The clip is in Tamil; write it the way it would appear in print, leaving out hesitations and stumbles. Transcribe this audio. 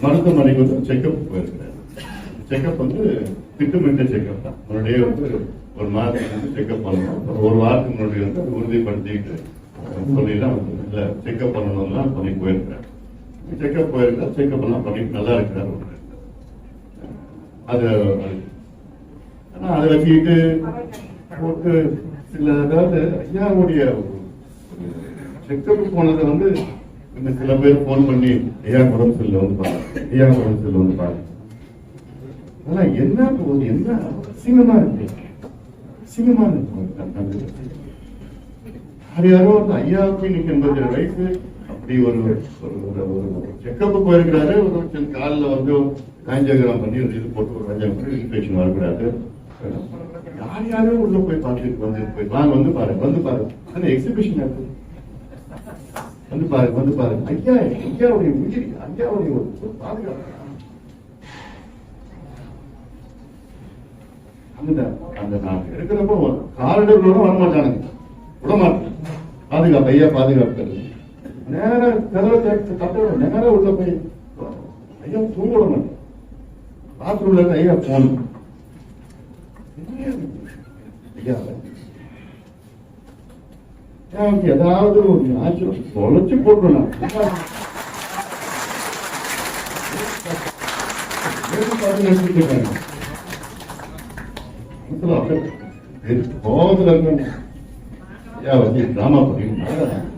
மருத்துவமனைக்கு வந்து செக்அப் போயிருக்கிறாரு. செக்அப் வந்து திட்டமிட்ட செக்அப் தான். முன்னாடியே வந்து ஒரு மாதத்துக்கு வந்து செக்அப் பண்ணணும். ஒரு வாரத்துக்கு முன்னாடி வந்து அதை உறுதிப்படுத்திட்டு சொல்லிதான் இல்லை செக்அப் பண்ணணும்லாம் பண்ணி போயிருக்கிறார். செக்அப் போயிருக்கார். செக்அப் எல்லாம் பண்ணி நல்லா இருக்கிறார். அது அதை வச்சுக்கிட்டு போட்டு சில அதாவது ஐயாவுடைய செக்அப் போனதை வந்து இன்னும் சில பேர் போன் பண்ணி ஐயா உடம்பு செல்ல வந்து பாருங்க, ஐயா உடம்பு செல்ல வந்து பாருங்க. அதெல்லாம் என்ன போகுது, என்ன அசிங்கமா இருக்கு, அசிங்கமா இருக்கு. யாரோ வந்து ஐயாவுக்கு இன்னைக்கு 87 வயசு அப்படி ஒரு செக்கப்பு போயிருக்கிறாரு. ஒரு காலில் வந்து ஆஞ்சியோகிராம் பண்ணி ஒரு இது போட்டு ஒரு இன்ஃபெக்ஷன் வரக்கூடாது. யார் யாரும் உள்ள போய் பார்த்துட்டு வந்து வாங்க வந்து பாருங்க, வந்து பாருங்க, அந்த எக்ஸிபிஷன் இருக்கு, வந்து பாருங்க, வந்து பாருங்க. ஐயாவுடைய உயிர், ஐயாவுடைய ஒரு பாதுகாப்பு. அந்த நான் இருக்கிறப்போ காரிடர்களோட வரமாட்டானுங்க, விடமாட்டேன். பாதுகாப்பு, ஐயா பாதுகாப்பு. நேரம் கதவை தட்ட நேரம் உள்ள போய் ஐயா தூங்க விட மாட்டேன். பாத்ரூம்ல இருந்து ஐயா போகணும். ஐயா ஏதாவது ஒரு ஆச்சு தொலைச்சு போட்டுருந்தேன். கோபத்துல இருக்க ஐயா வந்து டிராமா பண்ணிட்டு